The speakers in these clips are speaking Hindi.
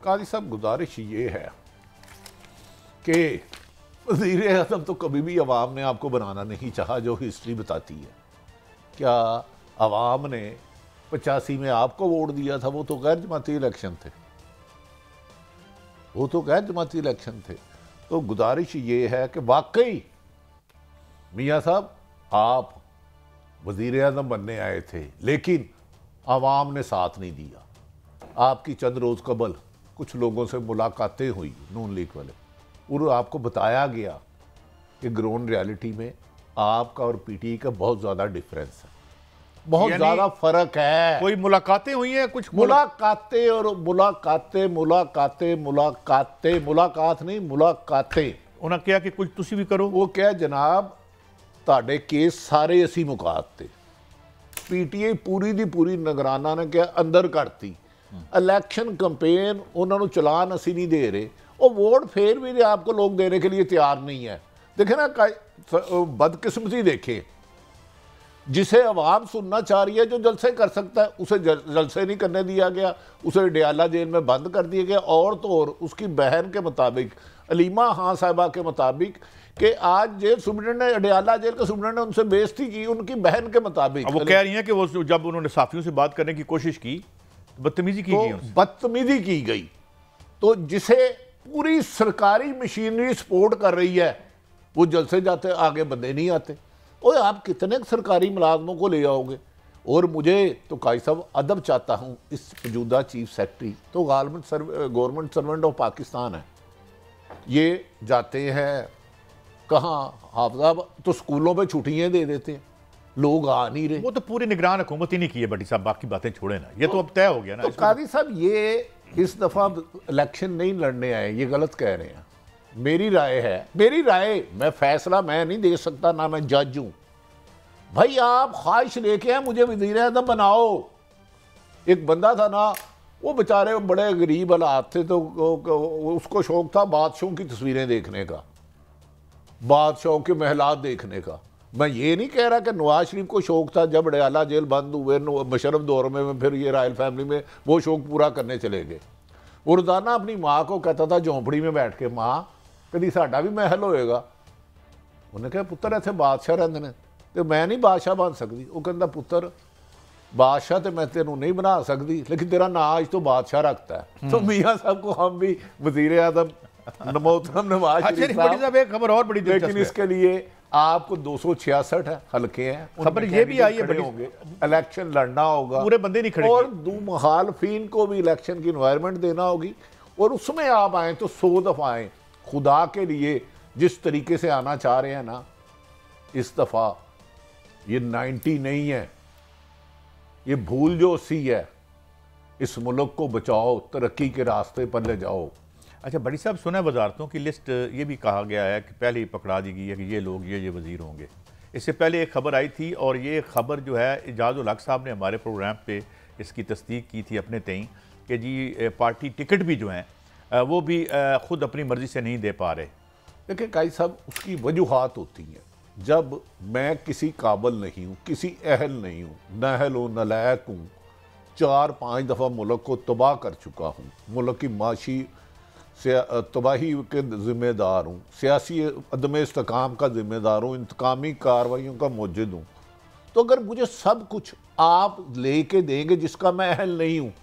काजी साहब, गुजारिश ये है कि वज़ीर आज़म तो कभी भी अवाम ने आपको बनाना नहीं चाहा, जो हिस्ट्री बताती है। क्या अवाम ने 85 में आपको वोट दिया था? वो तो गैर जमाती इलेक्शन थे, वो तो गैर जमाती इलेक्शन थे। तो गुजारिश ये है कि वाकई मियाँ साहब आप वज़ीर आज़म बनने आए थे, लेकिन आवाम ने साथ नहीं दिया। आपकी चंद रोज़ कबल कुछ लोगों से मुलाकातें हुई नून लीग वाले, और आपको बताया गया कि ग्राउंड रियलिटी में आपका और पीटीआई का बहुत ज़्यादा डिफरेंस है, बहुत ज़्यादा फ़र्क है। कोई मुलाकातें हुई हैं? कुछ मुलाकातें और मुलाकातें मुलाकातें मुलाकातें मुलाकात नहीं, मुलाकातें। उन्होंने क्या कि कुछ तुसी भी करो। वो क्या जनाब, ਤੁਹਾਡੇ केस सारे असी मुकाते, पीटीआई पूरी दी पूरी नगराना ने क्या अंदर करती। इलैक्शन कंपेन उन्होंने चलान असी नहीं दे रहे, और वोट फिर भी आपको लोग देने के लिए तैयार नहीं है। देखे ना, बदकिस्मती देखे, जिसे अवाम सुनना चाह रही है, जो जलसे कर सकता है, उसे जलसे नहीं करने दिया गया, उसे डयाला जेल में बंद कर दिया गया। और तो और उसकी बहन के मुताबिक, अलीमा खान साहिबा के मुताबिक, कि आज जेल सुप्रीडेंट ने, डयाला जेल के सुप्रीडेंट ने उनसे बेइज्जती की, उनकी बहन के मुताबिक। वो कह रही हैं कि वो जब उन्होंने साफियों से बात करने की कोशिश की, बदतमीजी की गई, बदतमीजी की गई। तो जिसे पूरी सरकारी मशीनरी सपोर्ट कर रही है, वो जलसे जाते, आगे बंदे नहीं आते। और आप कितने सरकारी मुलाजमों को ले आओगे? और मुझे तो काजी साहब अदब चाहता हूँ, इस मौजूदा चीफ सेक्रेटरी तो गवर्नमेंट सर्वेंट ऑफ पाकिस्तान है, ये जाते हैं कहाँ, हाफिज़ तो स्कूलों पे छुट्टियाँ दे देते हैं, लोग आ नहीं रहे। वो तो पूरी निगरान हुकूमत ही नहीं की है भट्टी साहब, बाकी बातें छोड़े ना, ये तो अब तय हो गया ना। तो काजी साहब ये इस दफ़ा इलेक्शन नहीं लड़ने आए, ये गलत कह रहे हैं। मेरी राय है, मेरी राय, मैं फैसला मैं नहीं दे सकता, ना मैं जज हूँ। भाई आप ख्वाहिश लेके हैं मुझे वज़ीर आज़म बनाओ। एक बंदा था ना, वो बेचारे बड़े गरीब हालात थे, तो उसको शौक था बादशाहों की तस्वीरें देखने का, बादशाहों के महलात देखने का। मैं ये नहीं कह रहा कि नवाज शरीफ को शौक था, जब डयाला जेल बंद हुए मुशर्रफ दौर में, फिर ये रॉयल फैमिली में वो शौक पूरा करने चले गए। वो रोज़ाना अपनी माँ को कहता था झोंपड़ी में बैठ के, माँ कभी साडा भी महल होएगा? उन्हें कहा पुत्र इतने बादशाह रहते हैं, तो मैं नहीं बादशाह बन सकती। वो कहता पुत्र बादशाह तो मैं तेनों नहीं बना सकती, लेकिन तेरा नाज तो बादशाह रखता है। तो मियाँ साहब को हम भी वज़ीर आज़म मोहतरम नवाज शरीफ साहब, एक खबर और बड़ी, लेकिन इसके लिए आपको 266 है हल्के हैं, खबर ये भी आई है, खड़े होंगे, इलेक्शन लड़ना होगा, पूरे बंदे नहीं खड़े, और मुखालफिन को भी इलेक्शन की इन्वायरमेंट देना होगी, और उसमें आप आए तो 100 दफ़ा आए। खुदा के लिए जिस तरीके से आना चाह रहे हैं ना, इस दफ़ा ये 90 नहीं है, ये भूल जो 80 है। इस मुल्क को बचाओ, तरक्की के रास्ते पर ले जाओ। अच्छा बड़ी साहब, सुना है वजारतों की लिस्ट ये भी कहा गया है कि पहले ही पकड़ा दी गई है कि ये लोग ये वज़ीर होंगे। इससे पहले एक खबर आई थी, और ये खबर जो है इजाज़ उल हक साहब ने हमारे प्रोग्राम पे इसकी तस्दीक की थी अपने तई, कि जी पार्टी टिकट भी जो हैं वो भी ख़ुद अपनी मर्ज़ी से नहीं दे पा रहे। देखिए काजी साहब, उसकी वजूहात होती हैं। जब मैं किसी काबिल नहीं हूँ, किसी अहल नहीं हूँ, नाअहल हूँ, नलायक हूँ, 4-5 दफ़ा मुल्क को तबाह कर चुका हूँ, मुल्क की माशी तबाही के ज़िम्मेदार हूँ, सियासी अदम इस्तेकाम का ज़िम्मेदार हूँ, इंतकामी कार्रवाइयों का मौजूद हूँ, तो अगर मुझे सब कुछ आप लेके देंगे जिसका मैं अहल नहीं हूँ,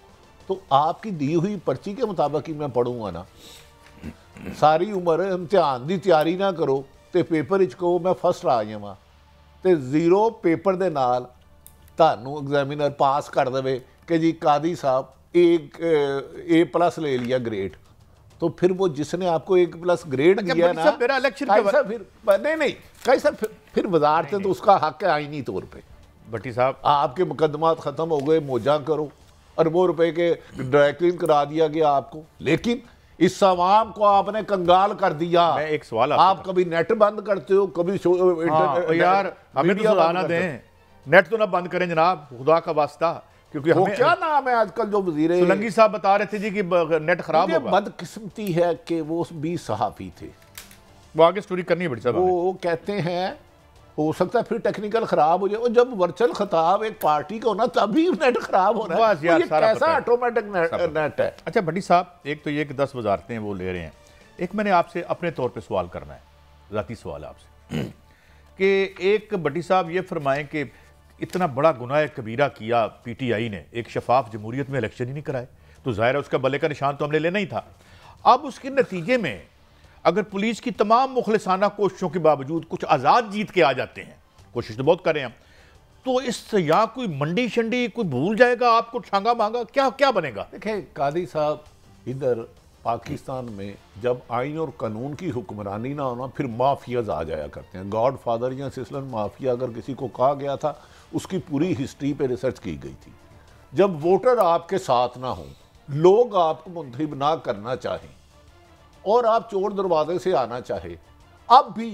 तो आपकी दी हुई पर्ची के मुताबिक ही मैं पढ़ूँगा ना। सारी उम्र इम्तिहान की तैयारी ना करो तो पेपर को मैं फर्स्ट आ जावां, तो 0 पेपर के नाल तानू एग्जामिनर पास कर देवे कि जी कादी साहब A+ ले लिया ग्रेड, तो फिर वो जिसने आपको A+ ग्रेड दिया ना, मेरा इलेक्शन फिर नहीं कई सर फिर वजारत तो उसका हक है आईनी तौर पे। भट्टी साहब, आपके मुकदमात ख़त्म हो गए, मौजा करो, अरबों रुपए के ड्राई क्लीन करा दिया गया आपको, लेकिन इस आवाम को आपने कंगाल कर दिया। मैं एक सवाल, आप कभी नेट बंद करते हो, कभी यार हमें तो सुधारना दें, नेट तो ना बंद करें जनाब, खुदा का वास्ता, क्योंकि वो क्या नाम है आजकल जो वजीर सोलंकी साहब बता रहे थे जी कि नेट खराब होगा। बदकिस्मती है कि वो भी सहाफ़ी थे, वो आगे स्टोरी करनी है बड़ी साहब। वो कहते हैं हो सकता है फिर टेक्निकल खराब हो जाए, और जब वर्चुअल खिताब एक पार्टी का होना तभी नेट खराब हो रहा है, ये कैसा ऑटोमेटिक नेट है। अच्छा भट्टी साहब, एक तो ये कि 10 वजारतें वो ले रहे हैं, एक मैंने आपसे अपने तौर पे सवाल करना है, ज़ाती सवाल आपसे कि एक भट्टी साहब ये फरमाएं कि इतना बड़ा गुनाह कबीरा किया PTI ने, एक शफाफ जमहूरियत में इलेक्शन ही नहीं कराए, तो जाहिर है उसका बल्ले का निशान तो हमने लेना ही था। अब उसके नतीजे में अगर पुलिस की तमाम मुखलिसाना कोशिशों के बावजूद कुछ आज़ाद जीत के आ जाते हैं, कोशिश तो बहुत करें हम, तो इससे या कोई मंडी शंडी कोई भूल जाएगा आपको, छांगा मांगा, क्या क्या बनेगा? देखिए कादी साहब, इधर पाकिस्तान में जब आइन और कानून की हुक्मरानी ना होना, फिर माफियाज आ जाया करते हैं। गॉड फादर या सिसलन माफिया अगर किसी को कहा गया था, उसकी पूरी हिस्ट्री पे रिसर्च की गई थी। जब वोटर आपके साथ ना हो, लोग आपको मुंतखब ना करना चाहें और आप चोर दरवाजे से आना चाहे, अब भी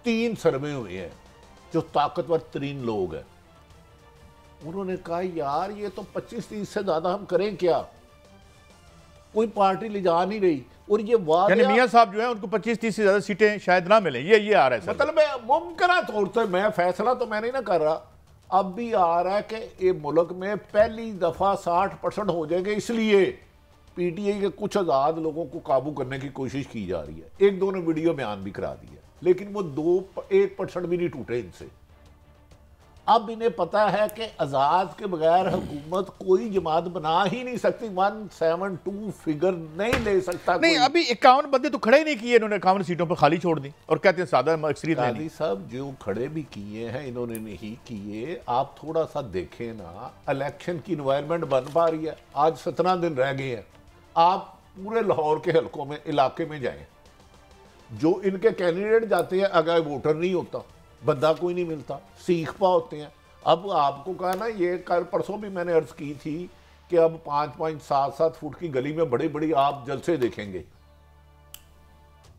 3 सर्वे हुए हैं जो ताकतवर तरीन लोग हैं, उन्होंने कहा यार ये तो 25-30 से ज्यादा हम करें क्या, कोई पार्टी ले जा नहीं रही। और ये यानी मियां साहब जो है उनको 25-30 से ज्यादा सीटें शायद ना मिले, ये आ रहा है मतलब मुमकिन तौर पर, मैं फैसला तो मैं नहीं ना कर रहा, अब भी आ रहा है कि ये मुल्क में पहली दफा 60% हो जाएंगे, इसलिए PTI के कुछ आज़ाद लोगों को काबू करने की कोशिश की जा रही है। एक दो ने वीडियो बयान भी करा दिया, लेकिन वो 1% भी नहीं टूटे इनसे। अब इन्हें पता है कि आज़ाद के बगैर हुकूमत कोई जमात बना ही नहीं सकती, 172 फिगर नहीं ले सकता नहीं। अभी 51 बंदे तो खड़े ही नहीं किए इन्होंने, 51 सीटों पर खाली छोड़ दी और कहते हैं सादा अक्सरियत नहीं। साहब जो खड़े भी किए हैं इन्होंने नहीं किए। आप थोड़ा सा देखें ना, इलेक्शन की इन्वायरमेंट बन पा रही है, आज 17 दिन रह गए हैं। आप पूरे लाहौर के हलकों में, इलाके में जाएं, जो इनके कैंडिडेट जाते हैं अगर वोटर नहीं होता, बंदा कोई नहीं मिलता, सीख पा होते हैं। अब आपको कहा ना, ये कल परसों भी मैंने अर्ज की थी कि अब 5-5, 7-7 फुट की गली में बड़ी बड़ी आप जलसे देखेंगे।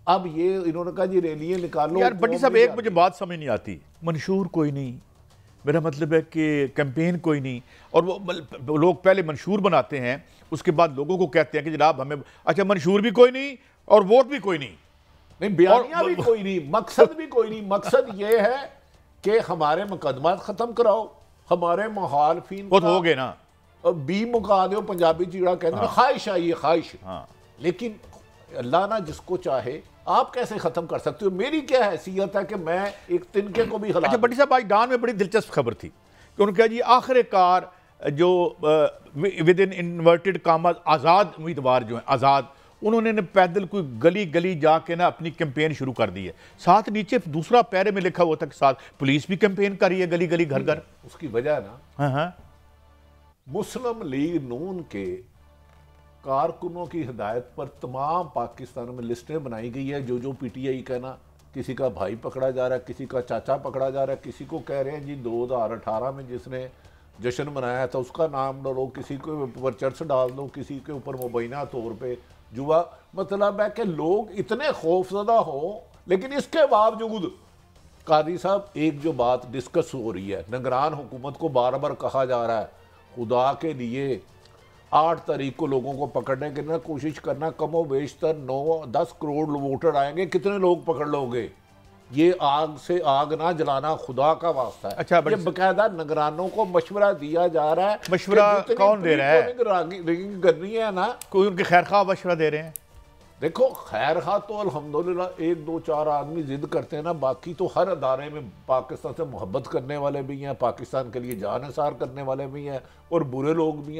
अब ये इन्होंने कहा जी रैलियां निकालो। यार भट्टी साहब, एक मुझे बात समझ नहीं आती, मंशूर कोई नहीं, मेरा मतलब है कि कैंपेन कोई नहीं, और वो लोग पहले मंशूर बनाते हैं, उसके बाद लोगों को कहते हैं कि जनाब हमें, अच्छा मंशूर भी कोई नहीं और वोट भी कोई नहीं, बयानिया भी कोई नहीं, मकसद भी कोई नहीं। मकसद ये है कि हमारे मुकदमात खत्म कराओ, हमारे मुखालफिन वो तो हो गए ना, बी मुका दो, पंजाबी चीड़ा कहते हैं, ख्वाहिश आई है, ख्वाहिश। लेकिन अल्लाह ना जिसको चाहे आप कैसे खत्म कर सकते हो? मेरी क्या हैसियत है कि मैं एक तिनके को भी। अच्छा भट्टी साहब, आज डान में बड़ी दिलचस्प खबर थी कि उन्होंने कहा जी आखिरकार जो विद इन इन्वर्टेड कामा आज़ाद उम्मीदवार जो हैं, आज़ाद, उन्होंने पैदल कोई गली गली जाके ना अपनी कैंपेन शुरू कर दी है। साथ नीचे दूसरा पैरे में लिखा हुआ था कि साथ पुलिस भी कैंपेन कर रही है, गली गली घर घर। उसकी वजह ना मुस्लिम लीग नून के कारकुनों की हिदायत पर तमाम पाकिस्तान में लिस्टें बनाई गई है। जो PTI कहना, किसी का भाई पकड़ा जा रहा है, किसी का चाचा पकड़ा जा रहा है, किसी को कह रहे हैं जी 2018 में जिसने जश्न मनाया था उसका नाम डालो, किसी के ऊपर चर्च डाल दो, किसी के ऊपर मुबैना तौर पे जुआ। मतलब है कि लोग इतने खौफजदा हो, लेकिन इसके बावजूद कादी साहब एक जो बात डिस्कस हो रही है, निगरान हुकूमत को बार बार कहा जा रहा है खुदा के लिए 8 तारीख को लोगों को पकड़ने की ना कोशिश करना, कमो बेशतर 9-10 करोड़ वोटर आएंगे, कितने लोग पकड़ लोगे? ये आग से आग ना जलाना, खुदा का वास्ता है। अच्छा, ये बकायदा निगरानों को मशवरा दिया जा रहा है। मशवरा कौन दे रहा है? रिगिंग करनी है ना, कोई उनके खैर खा मशवरा दे रहे हैं। देखो खैर खा तो अल्हम्दुलिल्लाह 1-2-4 आदमी जिद करते हैं ना, बाकी तो हर अदारे में पाकिस्तान से मोहब्बत करने वाले भी हैं, पाकिस्तान के लिए जान निसार करने वाले भी हैं और बुरे लोग भी हैं।